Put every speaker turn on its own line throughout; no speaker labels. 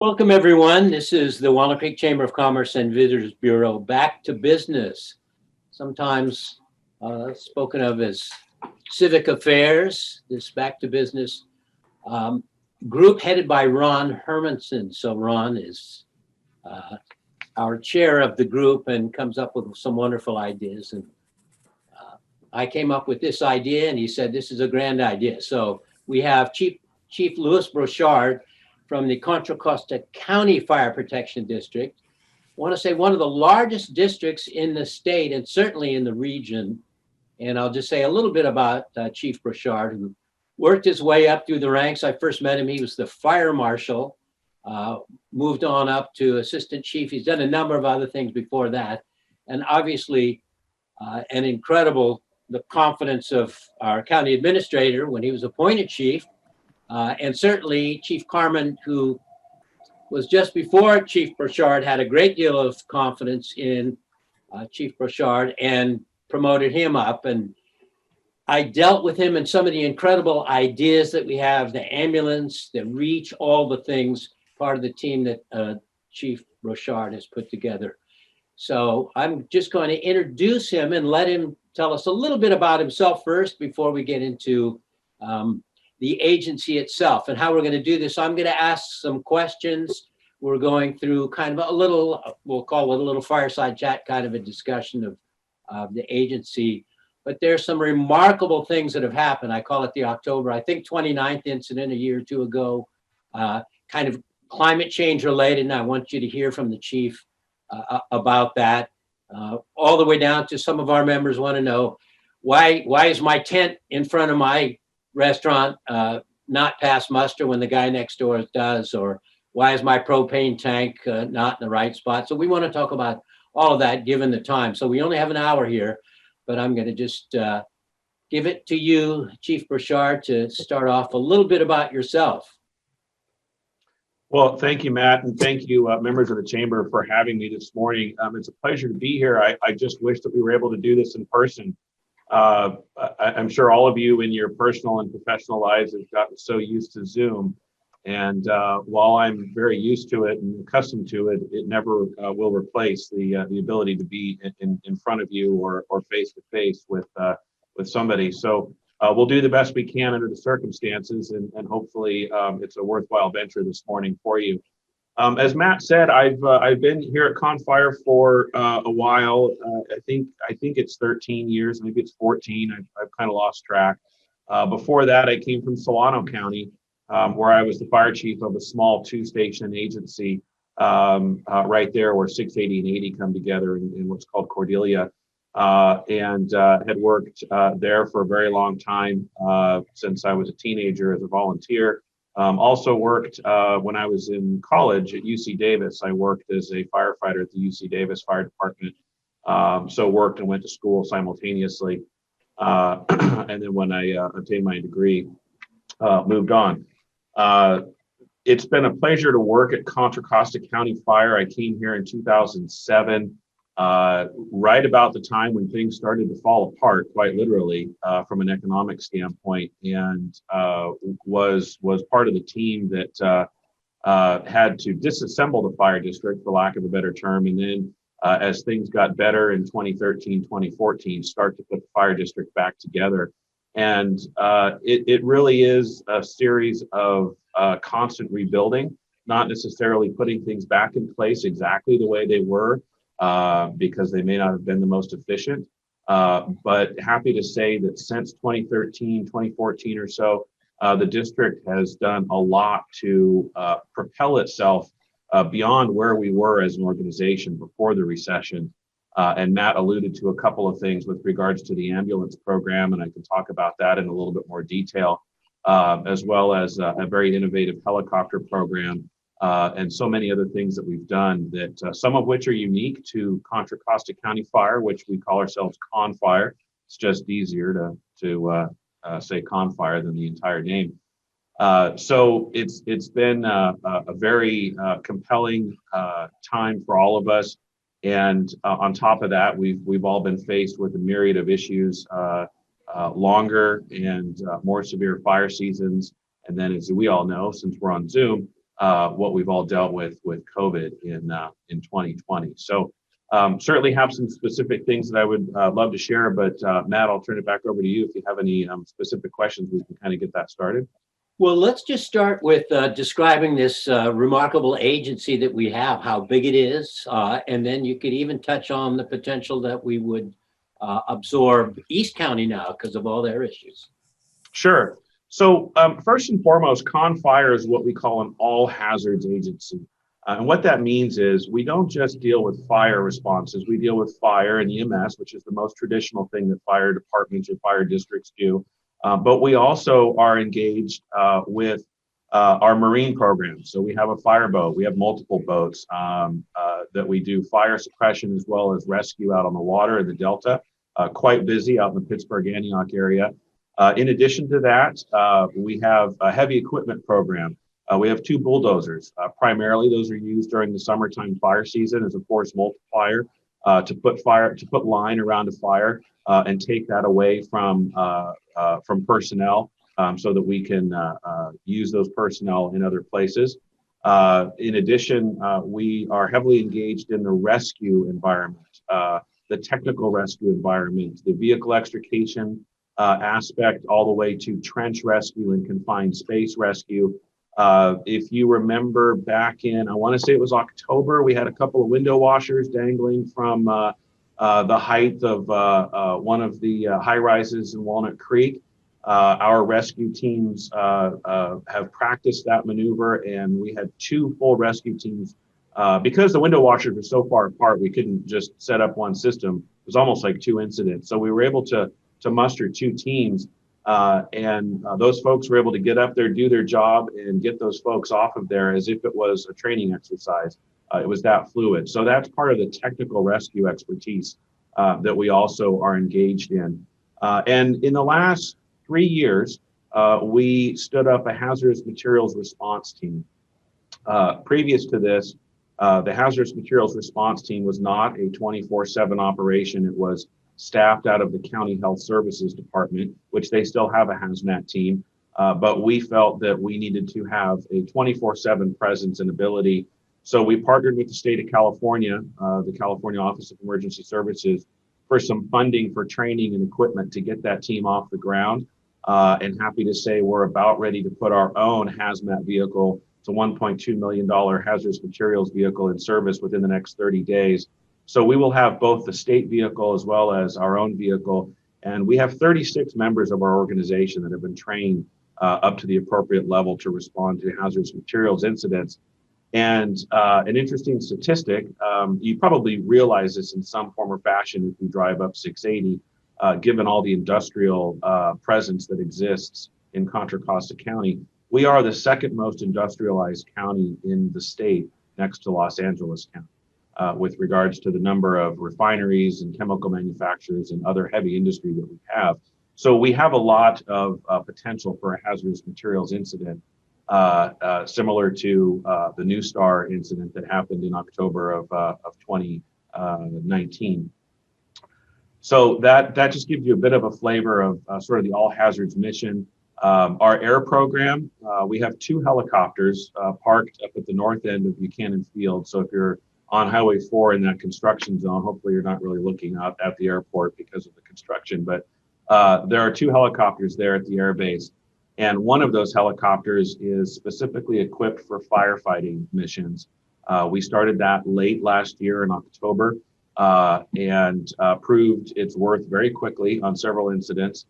Welcome, everyone. This is the Walnut Creek Chamber of Commerce and Visitors Bureau, back to business, sometimes spoken of as civic affairs, this back to business um, group headed by Ron Hermanson. So Ron is our chair of the group and comes up with some wonderful ideas. And I came up with this idea and he said, this is a grand idea. So we have Chief Louis Broschard from the Contra Costa County Fire Protection District. I want to say one of the largest districts in the state and certainly in the region. And I'll just say a little bit about Chief Broschard, who worked his way up through the ranks. I first met him, he was the fire marshal, moved on up to assistant chief. He's done a number of other things before that. And obviously an incredible, the confidence of our county administrator when he was appointed chief. And certainly Chief Carmen, who was just before Chief Broschard, had a great deal of confidence in Chief Broschard and promoted him up. And I dealt with him in some of the incredible ideas that we have, the ambulance, the reach, all the things, part of the team that Chief Broschard has put together. So I'm just going to introduce him and let him tell us a little bit about himself first before we get into the agency itself and how we're going to do this. I'm going to ask some questions. We're going through kind of a little, we'll call it a little fireside chat, kind of a discussion of the agency. But there's some remarkable things that have happened. I call it the October, I think 29th incident a year or two ago, kind of climate change related. And I want you to hear from the chief about that. All the way down to some of our members want to know, why is my tent in front of my restaurant not pass muster when the guy next door does? Or why is my propane tank not in the right spot? So we want to talk about all of that given the time. So we only have an hour here, but I'm going to just give it to you, Chief Broschard, to start off a little bit about yourself.
Well, thank you, Matt, and thank you, members of the chamber, for having me this morning. It's a pleasure to be here. I just wish that we were able to do this in person. I'm sure all of you in your personal and professional lives have gotten so used to Zoom. And while I'm very used to it and accustomed to it, it never will replace the ability to be in front of you or face to face with somebody. So we'll do the best we can under the circumstances, and hopefully it's a worthwhile venture this morning for you. As Matt said, I've been here at Confire for a while. I think it's 13 years, maybe it's 14. I've kind of lost track. Before that, I came from Solano County, where I was the fire chief of a small 2-station agency right there where 680 and 80 come together in what's called Cordelia, and had worked there for a very long time since I was a teenager as a volunteer. Also worked when I was in college at UC Davis. I worked as a firefighter at the UC Davis Fire Department. So worked and went to school simultaneously. And then when I obtained my degree, moved on. It's been a pleasure to work at Contra Costa County Fire. I came here in 2007, right about the time when things started to fall apart, quite literally, from an economic standpoint, and was part of the team that had to disassemble the fire district, for lack of a better term, and then as things got better in 2013, 2014, start to put the fire district back together. And it really is a series of constant rebuilding, not necessarily putting things back in place exactly the way they were, because they may not have been the most efficient. But happy to say that since 2013, 2014 or so, the district has done a lot to propel itself beyond where we were as an organization before the recession. And Matt alluded to a couple of things with regards to the ambulance program, and I can talk about that in a little bit more detail, as well as a very innovative helicopter program, and so many other things that we've done, that some of which are unique to Contra Costa County Fire, which we call ourselves Confire. It's just easier to say Confire than the entire name. So it's been a very compelling time for all of us. And on top of that, we've all been faced with a myriad of issues, longer and more severe fire seasons. And then, as we all know, since we're on Zoom, what we've all dealt with COVID in 2020. So certainly have some specific things that I would love to share, but Matt, I'll turn it back over to you if you have any specific questions. We can kind of get that started.
Well, let's just start with describing this remarkable agency that we have, how big it is, and then you could even touch on the potential that we would absorb East County now because of all their issues.
Sure. So first and foremost, CON FIRE is what we call an all hazards agency. And what that means is we don't just deal with fire responses. We deal with fire and EMS, which is the most traditional thing that fire departments or fire districts do. But we also are engaged with our marine program. So we have a fire boat. We have multiple boats that we do fire suppression as well as rescue out on the water in the Delta. Quite busy out in the Pittsburgh, Antioch area. In addition to that, we have a heavy equipment program. We have 2 bulldozers. Primarily, those are used during the summertime fire season as a force multiplier to put line around a fire and take that away from personnel so that we can use those personnel in other places. In addition, we are heavily engaged in the rescue environment, the technical rescue environment, the vehicle extrication aspect, all the way to trench rescue and confined space rescue. If you remember back in, I want to say it was October, we had a couple of window washers dangling from the height of one of the high rises in Walnut Creek. Our rescue teams have practiced that maneuver, and we had 2 full rescue teams. Because the window washers were so far apart, we couldn't just set up one system. It was almost like 2 incidents. So we were able to muster 2 teams. And those folks were able to get up there, do their job, and get those folks off of there as if it was a training exercise. It was that fluid. So that's part of the technical rescue expertise that we also are engaged in. And in the last 3 years, we stood up a hazardous materials response team. Previous to this, the hazardous materials response team was not a 24/7 operation. It was staffed out of the County Health Services Department, which they still have a hazmat team. But we felt that we needed to have a 24/7 presence and ability. So we partnered with the state of California, the California Office of Emergency Services, for some funding for training and equipment to get that team off the ground. And happy to say we're about ready to put our own hazmat vehicle, it's a $1.2 million hazardous materials vehicle, in service within the next 30 days. So we will have both the state vehicle as well as our own vehicle. And we have 36 members of our organization that have been trained up to the appropriate level to respond to hazardous materials incidents. And an interesting statistic, you probably realize this in some form or fashion if you drive up 680, given all the industrial presence that exists in Contra Costa County. We are the 2nd most industrialized county in the state, next to Los Angeles County. With regards to the number of refineries and chemical manufacturers and other heavy industry that we have. So we have a lot of potential for a hazardous materials incident, similar to the New Star incident that happened in October of 2019. So that just gives you a bit of a flavor of sort of the all hazards mission. Our air program, we have 2 helicopters parked up at the north end of Buchanan Field. So if you're on Highway 4 in that construction zone, hopefully you're not really looking out at the airport because of the construction, but there are 2 helicopters there at the air base. And one of those helicopters is specifically equipped for firefighting missions. We started that late last year in October and proved its worth very quickly on several incidents.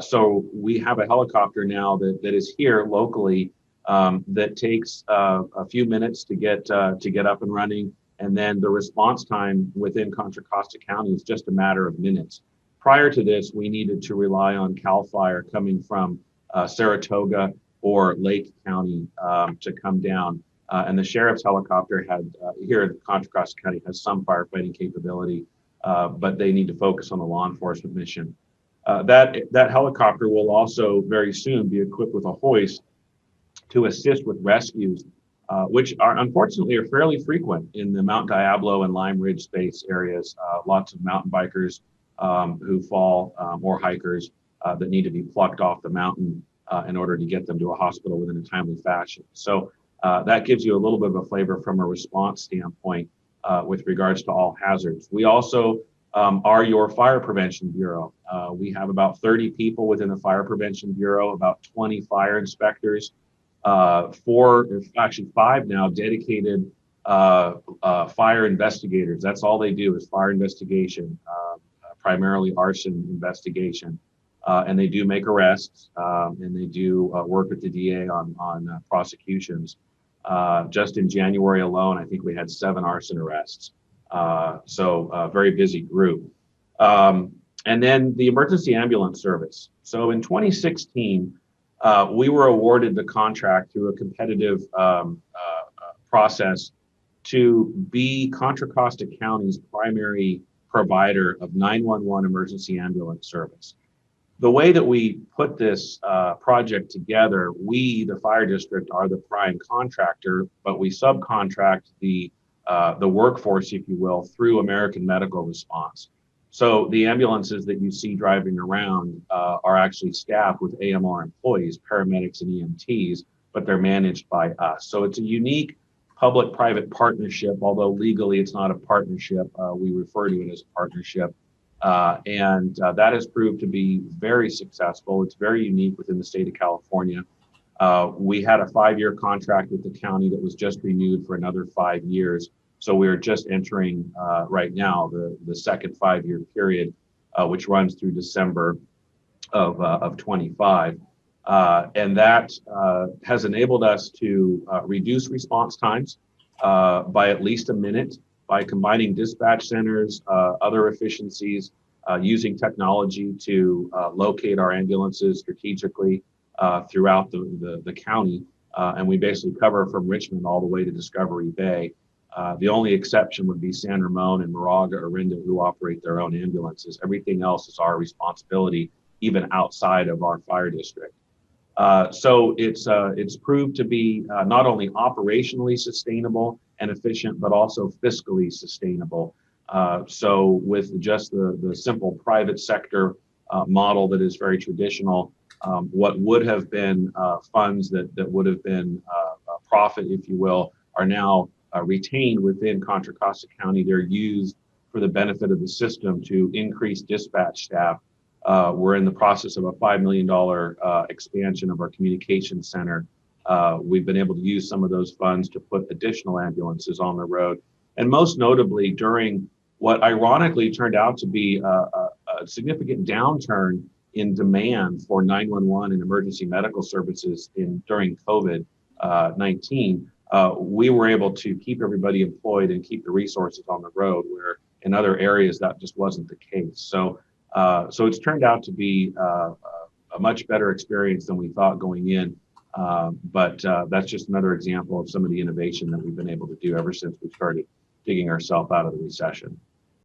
So we have a helicopter now that is here locally that takes a few minutes to get up and running. And then the response time within Contra Costa County is just a matter of minutes. Prior to this, we needed to rely on CAL FIRE coming from Saratoga or Lake County to come down. And the sheriff's helicopter here in Contra Costa County has some firefighting capability, but they need to focus on the law enforcement mission. That helicopter will also very soon be equipped with a hoist to assist with rescues, which are unfortunately fairly frequent in the Mount Diablo and Lime Ridge space areas. Lots of mountain bikers who fall or hikers that need to be plucked off the mountain in order to get them to a hospital within a timely fashion. So That gives you a little bit of a flavor from a response standpoint with regards to all hazards. We also are your fire prevention bureau. We have about 30 people within the fire prevention bureau, about 20 fire inspectors, five now dedicated fire investigators. That's all they do is fire investigation, primarily arson investigation. And they do make arrests, and they do work with the DA on prosecutions. Just in January alone, I think we had 7 arson arrests. So a very busy group. And then the emergency ambulance service. So in 2016, we were awarded the contract through a competitive process to be Contra Costa County's primary provider of 911 emergency ambulance service. The way that we put this project together, we, the fire district, are the prime contractor, but we subcontract the workforce, if you will, through American Medical Response. So the ambulances that you see driving around are actually staffed with AMR employees, paramedics and EMTs, but they're managed by us. So it's a unique public-private partnership, although legally it's not a partnership. We refer to it as a partnership. And that has proved to be very successful. It's very unique within the state of California. We had a 5-year contract with the county that was just renewed for another 5 years. So we're just entering right now the second 5-year period, which runs through December of 25. And that has enabled us to reduce response times by at least a minute by combining dispatch centers, other efficiencies, using technology to locate our ambulances strategically throughout the county. And we basically cover from Richmond all the way to Discovery Bay. The only exception would be San Ramon and Moraga, Orinda, who operate their own ambulances. Everything else is our responsibility, even outside of our fire district. So it's proved to be not only operationally sustainable and efficient, but also fiscally sustainable. So with just the simple private sector model that is very traditional, what would have been funds that would have been profit, if you will, are now retained within Contra Costa County. They're used for the benefit of the system to increase dispatch staff. We're in the process of a $5 million expansion of our communication center. We've been able to use some of those funds to put additional ambulances on the road. And most notably, during what ironically turned out to be a significant downturn in demand for 911 and emergency medical services during COVID-19, we were able to keep everybody employed and keep the resources on the road, where in other areas that just wasn't the case. So it's turned out to be a much better experience than we thought going in. But that's just another example of some of the innovation that we've been able to do ever since we started digging ourselves out of the recession.